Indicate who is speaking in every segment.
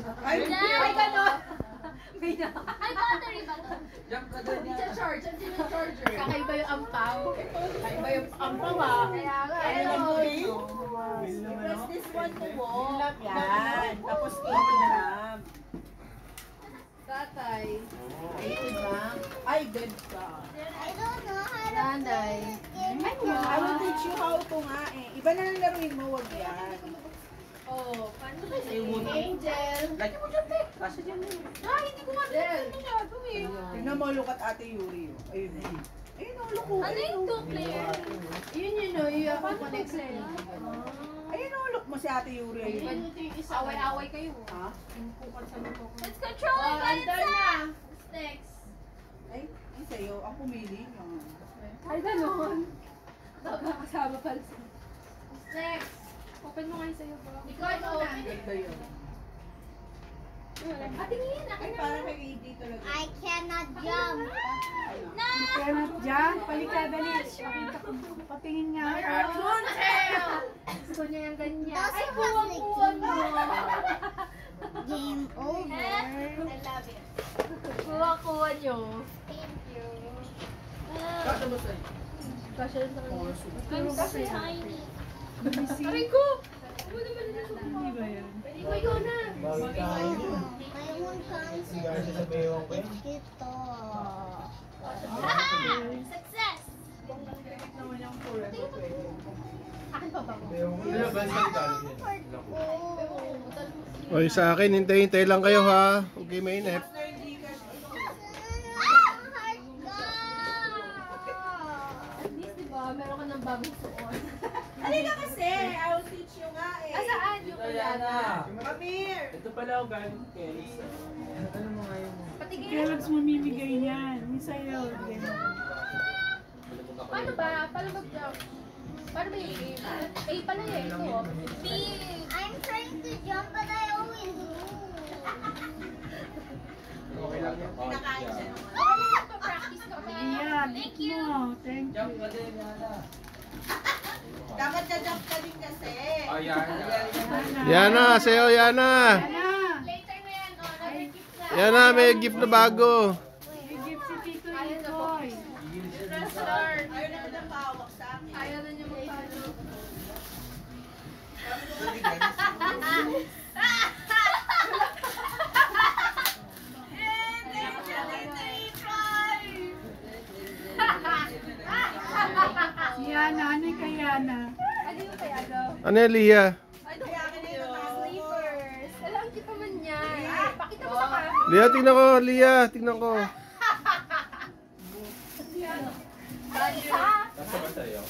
Speaker 1: Ay, gano'n.
Speaker 2: Ay, battery ba to?
Speaker 1: Jump ka doon.
Speaker 2: Hindi siya charge. Hindi siya charger.
Speaker 3: Kakaiba yung ampaw. Kakaiba yung ampaw ah.
Speaker 2: Kaya nga.
Speaker 3: Press this one to walk. Yan. Tapos 80 gram.
Speaker 2: Tatay.
Speaker 3: 80 gram. Ay, dead ka.
Speaker 4: I don't know how to
Speaker 2: Nanay.
Speaker 3: I will teach you how to nga eh. Iba na lang laruin mo, wag yan.
Speaker 2: Oh, paano ba si Angel?
Speaker 1: Lagi mo dyan, Tek. Kasi dyan yun.
Speaker 2: Ah, hindi ko mabigyan masyado eh.
Speaker 3: Tignan mo, look at Ate Yuri. Oh. Ayun. Ayun, oh, look.
Speaker 2: Ano yung two-player?
Speaker 3: Yun yun, oh. Yung
Speaker 2: Paano
Speaker 3: connect sa
Speaker 2: two-player?
Speaker 3: Ayun, oh, look mo si Ate Yuri. Ayun.
Speaker 2: Away-away kayo.
Speaker 3: Ha?
Speaker 2: Let's control it by itself. Next.
Speaker 3: Ay, yung sa'yo. Ang pumili.
Speaker 2: Ay, gano'n. Nakakasama pala siya. Next. Open mo ngayon sa'yo, bro. Ikaw, open.
Speaker 3: Ganda yun.
Speaker 2: Tingin,
Speaker 3: Ay, parang kay dito lang.
Speaker 4: I cannot jump.
Speaker 2: No!
Speaker 5: Kaya dyan, palikadali. Pakita ko. Patingin nga.
Speaker 2: Gusto niya yung ganyan.
Speaker 4: That's
Speaker 2: Ay,
Speaker 4: a
Speaker 2: buwang-buwang mo.
Speaker 4: Game over.
Speaker 2: I love it. Kuha-kuha niyo.
Speaker 4: Thank you.
Speaker 1: Kata mo sa'yo.
Speaker 2: Kasha rin sa kanya. I'm so tiny.
Speaker 5: Aray
Speaker 2: ko! Ano naman na sa
Speaker 5: Hindi ba yan?
Speaker 2: Ikaw, ikaw na.
Speaker 4: My one concept is ito.
Speaker 2: Success! Akin pa ba?
Speaker 6: Oy, sa akin, hintay-hintay lang kayo ha. Okay, mainit.
Speaker 2: At least, di ba, meron ka ng bagong suot.
Speaker 3: Halika kasi. I will teach you nga eh.
Speaker 2: Saan yung
Speaker 1: Diana.
Speaker 3: Come here.
Speaker 1: Ito pala ako galing kay Elisa. Ano mo nga yun?
Speaker 2: Patigil.
Speaker 5: Kellogg's mamimigay niyan. Yung sa'yo.
Speaker 2: Paano ba? Paano ba? Paano ba yung game? A pala eh. Ito. B.
Speaker 4: I'm trying to jump but I always lose.
Speaker 1: Okay lang yan.
Speaker 3: Pinakain siya.
Speaker 2: Pa-practice ka pa.
Speaker 5: Ayan.
Speaker 2: Thank you.
Speaker 5: Thank you.
Speaker 1: Jump ka din, Yana.
Speaker 3: Dapat na-jump ka din kasi.
Speaker 1: Oh, Yana.
Speaker 6: Yana, sa'yo, Yana.
Speaker 2: Later na yan. Oh, another gift na.
Speaker 6: Yana, may gift na bago.
Speaker 5: May gift si Tito Nicoy.
Speaker 2: Start.
Speaker 3: Ayaw naman ang pahawak sa akin.
Speaker 2: Ayaw na niyo magpalo.
Speaker 5: Si Yana. Ano yung kay Yana?
Speaker 2: Ano yung kaya daw?
Speaker 6: Ano yan, Lia?
Speaker 2: Ano yung sleepers? Alam kita man yan. Pakita mo sa camera.
Speaker 6: Lia, tingnan ko. Lia, tingnan ko.
Speaker 2: Isa.
Speaker 1: Kasi ba sa'yo?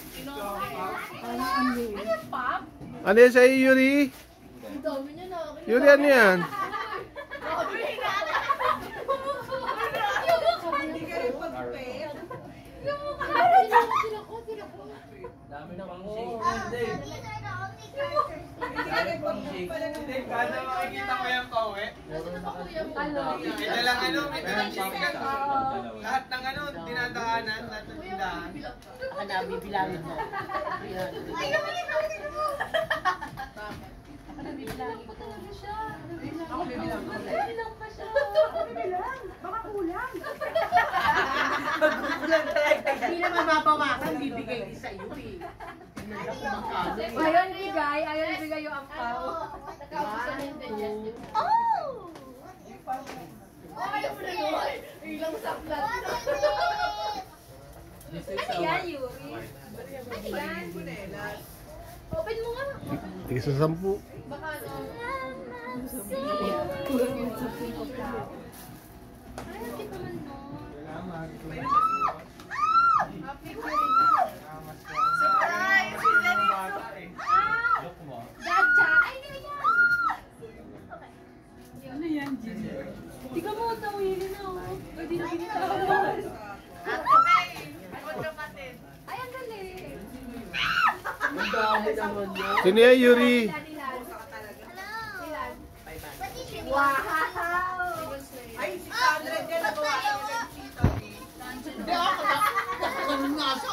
Speaker 2: Ano yung pop?
Speaker 6: Ano yan sa'yo, Yuri?
Speaker 2: Ang dami niya na.
Speaker 6: Yuri, ano yan?
Speaker 3: Hindi ka rin pag-pay.
Speaker 1: Dami na pang shake. Hindi.
Speaker 4: These are the only characters.
Speaker 3: Hindi ka rin pag-pay pala ng
Speaker 7: Hindi, kada makikita ko yung pauwi.
Speaker 2: Ano?
Speaker 7: Ito lang ano, may pinagsikat. Lahat ng ano, dinadaanan, lahat ng tindahan.
Speaker 3: Bibilangin mo.
Speaker 4: Ay, naman mo.
Speaker 2: Nabibilangin ko talaga siya.
Speaker 3: Ako bibilang.
Speaker 2: Nabibilang pa siya.
Speaker 5: Baka kulang.
Speaker 3: Kulang talaga.
Speaker 8: Hindi naman mabawasan, bibigay din sa iyo eh.
Speaker 2: Ayaw ibigay. Ayaw ibigay yung ampaw. Nakaubusan na yung digestive.
Speaker 4: Oh!
Speaker 2: Ayaw mo na yun. Ilang saklat.
Speaker 1: This is
Speaker 2: Ano yan, Yuri? Ano yan? Open mo nga.
Speaker 6: Tigis sa 10.
Speaker 2: Baka ano. Ay, kita man no.
Speaker 3: Surprise!
Speaker 1: Look mo.
Speaker 2: Gacha! Ay, hindi yan!
Speaker 5: Ano yan, Jin?
Speaker 2: Tingnan mo, tawili na oh. Pwede na Ay, ang galing.
Speaker 1: Ang dami naman yun.
Speaker 6: Sino yan, Yuri?
Speaker 4: Hello. What did you do?
Speaker 2: Wow!
Speaker 3: Ay, si Sandra din nagawa ka ng chito.
Speaker 8: Hindi ako, ganun nga siya.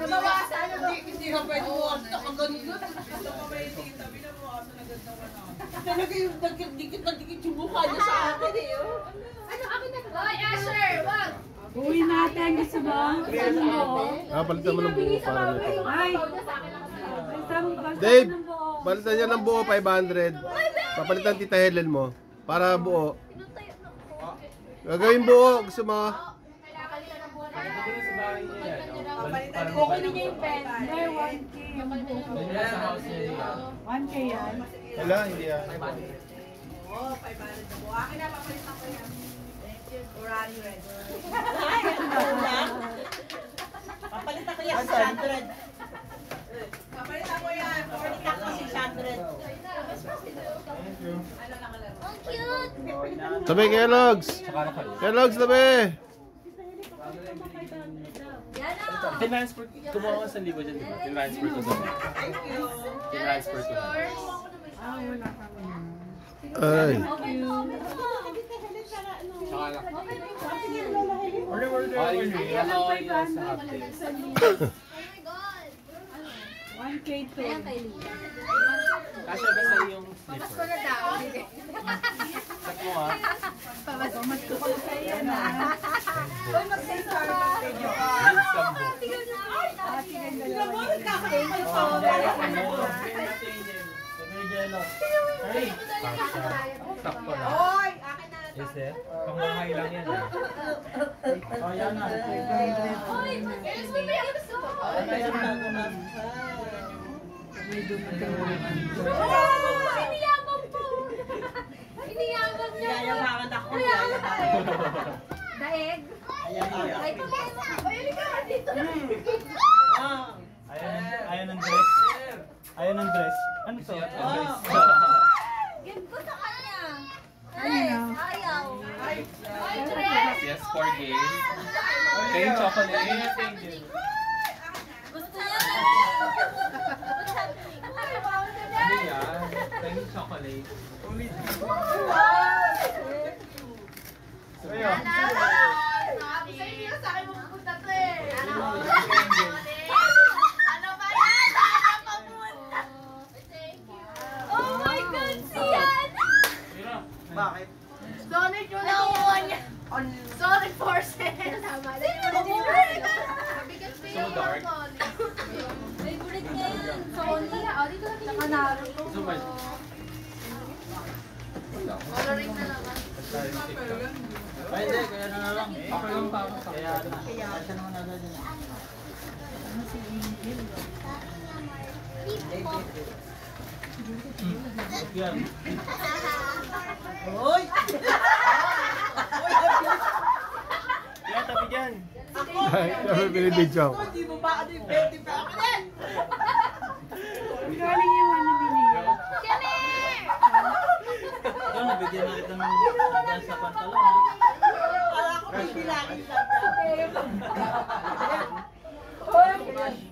Speaker 2: Nabawasan.
Speaker 8: Hindi ka pwede mo, nakaganon.
Speaker 3: Gusto ko ba yung tita? Binabawasan na ganda ka na.
Speaker 8: Talaga yung dikit na dikit yung mukha niya sa akin eh. Oh.
Speaker 2: Ano, akin na. Hoy, Asher, wag!
Speaker 5: Uwi natin. Gusto mo? Gusto mo?
Speaker 6: Palitan mo ng buo para may
Speaker 5: Ay!
Speaker 6: Dave, palitan niya ng buo 500. Papalitan Tita Helen mo. Para buo. Gagawin buo. Gusto mo?
Speaker 5: Kukunin niya yung pen. May 1K yung buo. 1K yan.
Speaker 6: Wala, hindi yan.
Speaker 3: Oh, 500 na po. Akin na, papalitan ko yan. Thank you. Urani red.
Speaker 8: Papalitan ko yan 600.
Speaker 3: Papalitan ko yan.
Speaker 8: Papalitan ko 600.
Speaker 4: Ang cute!
Speaker 6: Sabi, Kellogg's. Kellogg's, sabi.
Speaker 4: Yan o!
Speaker 1: Tinransfer, kumuha ko sa libo dyan, diba? Tinransfer ko doon. Tinransfer ko doon.
Speaker 6: Ay.
Speaker 4: Oh my God!
Speaker 5: 1K to.
Speaker 1: Kasya ba sa yung slipper? Check mo ha. Sakto na.
Speaker 3: Oy, akin na.
Speaker 1: Yes eh. Pangbahay lang yan. Oh, yan na.
Speaker 2: Iniyabang po! Iniyabang niya!
Speaker 8: Yayabangan ako.
Speaker 2: Daig? Ay, dito na!
Speaker 1: Ayaw ng dress. Ayaw ng dress. Ano to? Dress.
Speaker 4: Ganito sa kanya! Ayaw! Ayaw!
Speaker 1: Yes, 4K. Kayo chocolate.
Speaker 4: Gusto niya na! What's happening?
Speaker 1: Ano yan? Kayo chocolate. Ulit. Sayo.
Speaker 2: Sabi sa'yo, hindi na sa akin mapupunta to eh!
Speaker 4: Ano ba yan? Sana papunta! Oh my God! Siyan!
Speaker 7: Bakit?
Speaker 2: Sonic yung nakuha niya! Sonic Forces! Tama. Mabigat pa yung
Speaker 1: dark.
Speaker 2: Sonic.
Speaker 4: Favorite niya yun.
Speaker 2: Sonic. Oh, dito na saka Naruto.
Speaker 1: Super.
Speaker 2: Coloring na naman.
Speaker 7: Ay, hindi. Kaya na lang. Ako lang pa ako. Kaya na. Kaya siya naman agad yun. Yan.
Speaker 8: Hoy!
Speaker 1: Kaya tabi dyan.
Speaker 6: Ay, kami binibidyo ako.
Speaker 8: Hindi mo ba ano yung 20 pa ako yan?
Speaker 5: Galing yung ano binili.
Speaker 7: Ito, nabigyan na kita ng bigas sa pantalon, ha?
Speaker 8: Kala ko may bilangin lang yan.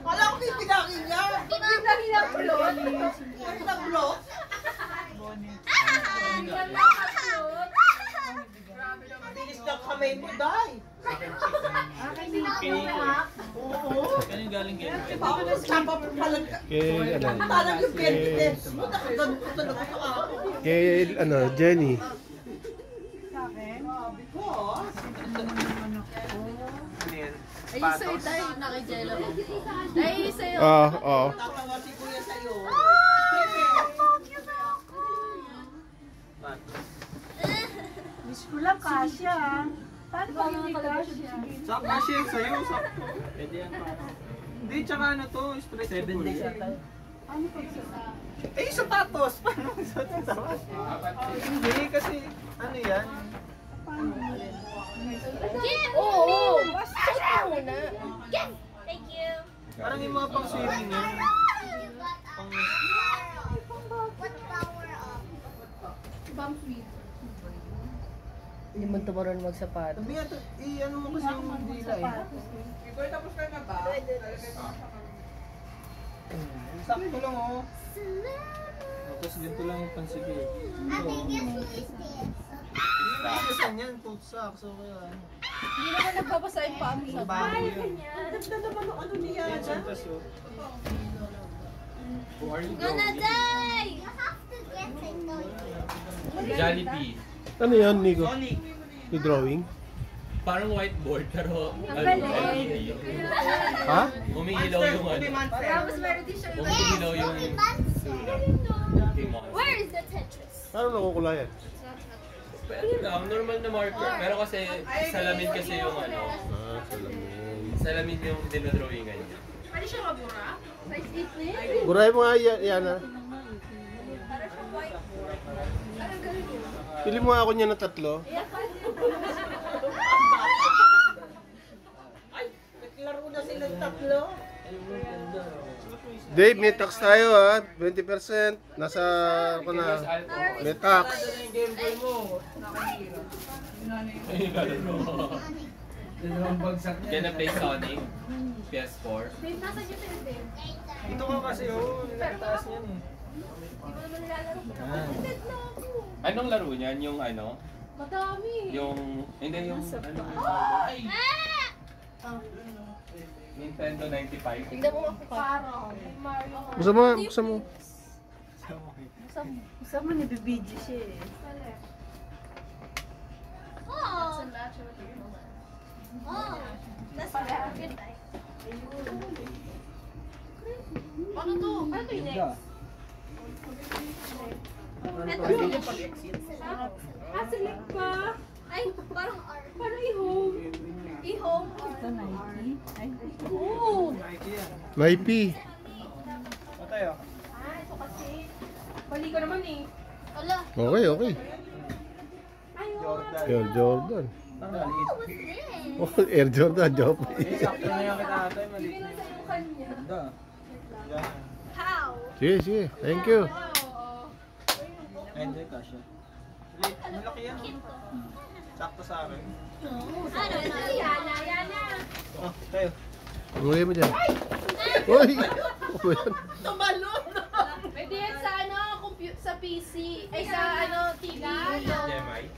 Speaker 8: Kala ko may bilangin niya. Bakit ang blot? Bilis ng kamay mo, day. Oo.
Speaker 7: Kaya galing kayo.
Speaker 8: Ako na sapa pa palang
Speaker 6: Kay, ano,
Speaker 8: parang yung 20 pesos mo. Nakaganon ko talaga sa ako.
Speaker 6: kay, ano, Jenny.
Speaker 8: Sabi ko, ah.
Speaker 2: Ayun sa'yo tayo, nakijelo. Ayun sa'yo.
Speaker 6: Oo.
Speaker 8: Tatawa si kuya sa'yo.
Speaker 5: Miss ko lang kasya. Paano ba hindi kasya?
Speaker 7: Sakto siya sa'yo, sakto. Pwede yan pa. Hindi, tsaka ano to, stretchable. 7 days ata.
Speaker 5: Ano pag sa...
Speaker 7: Eh, sapatos! Paano magsuot ng sapatos? Hindi, kasi ano yan?
Speaker 2: Oo! Basta muna.
Speaker 4: Thank you.
Speaker 7: Parang yung mga pang swimming yan.
Speaker 4: What power up?
Speaker 2: Bump sweet.
Speaker 9: Hindi mo ito marunong magsapatos.
Speaker 7: Sabi nga, ano mo kasi yung dila eh.
Speaker 3: Igor, tapos ka na ba?
Speaker 7: Sakto lang oh. Tapos ganito lang yung pansige.
Speaker 4: Ate, guess who is this?
Speaker 7: Saan yan? Food socks. So kaya ano.
Speaker 2: Hindi naman nagbabasa yung paa mo sa
Speaker 7: Bago yun.
Speaker 8: Ganda naman ang ano niya.
Speaker 7: Yan, santas oh.
Speaker 1: Who are you
Speaker 4: Gonna
Speaker 1: drawing?
Speaker 4: die! You have to get it.
Speaker 1: Jollibee.
Speaker 6: Ano yan, Nico?
Speaker 7: Sonic.
Speaker 6: Yung drawing?
Speaker 1: Parang whiteboard, pero LED.
Speaker 6: Ha?
Speaker 1: Umiilaw yung ano.
Speaker 2: Tapos meron din siya yung...
Speaker 1: Umiilaw yung
Speaker 4: Cookie Monster.
Speaker 1: King Monster.
Speaker 4: Where is the Tetris?
Speaker 6: Paano nakukulayan?
Speaker 1: Pero lang, normal na marker. Pero kasi salamin kasi yung ano.
Speaker 6: Ah, salamin.
Speaker 1: Salamin yung dinodrawingan niya.
Speaker 2: Pwede siya mabura? Size 8 na yun?
Speaker 6: Buray mo nga yan, ha? Pili mo nga ako niya ng 3.
Speaker 8: Naglaro na silang tatlo.
Speaker 6: Dave, may tax tayo, ha? 20%. Nasa, ako na, may tax.
Speaker 7: Yung Game Boy mo. Dalawang bagsak niya.
Speaker 1: Gonna play Sonic. PS4.
Speaker 2: Babe, nasan yung sa'yo, babe?
Speaker 7: Ito ka kasi, oh. Nilataas niyan eh.
Speaker 2: Hindi ko naman nilalaro.
Speaker 7: Ah.
Speaker 2: Dead na ako.
Speaker 1: Anong laro niyan? Yung ano?
Speaker 2: Madami.
Speaker 1: Hindi yung ano? Nintendo 95.
Speaker 9: Tignan mo ako pa.
Speaker 2: Parang. May Mario.
Speaker 6: Buksan mo, buksan mo.
Speaker 5: Gusto mo nabibidyo siya eh.
Speaker 4: Oh. Oh. That's good.
Speaker 2: Ano to? Ano to yung next? Ah, select pa.
Speaker 4: Ay, parang R.
Speaker 2: Paano i-home?
Speaker 4: I-home.
Speaker 5: Ito, Nike. Ay,
Speaker 2: Oh!
Speaker 7: Nike yan.
Speaker 6: May P.
Speaker 7: Patay oh.
Speaker 2: Ah, ito kasi. Bali ko naman eh.
Speaker 4: Ala.
Speaker 6: Okay, okay.
Speaker 2: Ay,
Speaker 7: Jordan.
Speaker 6: Air Jordan.
Speaker 7: Ang maliit.
Speaker 4: What's this?
Speaker 6: Oh, Air Jordan, joke.
Speaker 7: Eh, sakto na yan kita ata. Maliit
Speaker 2: Bigyan
Speaker 7: na
Speaker 2: na sa'yo kanya.
Speaker 7: Ganda. Yan.
Speaker 4: How?
Speaker 6: Sige, sige. Thank you.
Speaker 2: Oo.
Speaker 7: Hindi ka siya. Malaki yan. Sakto sa akin.
Speaker 4: Ano?
Speaker 2: Yana, Yana.
Speaker 7: Oh, tayo.
Speaker 6: Umuwi mo dyan. Uy! Ano yan?
Speaker 8: Tumalon!
Speaker 2: Pwede yan sa ano, sa PC. Ay, sa ano, TV.
Speaker 1: Gemini.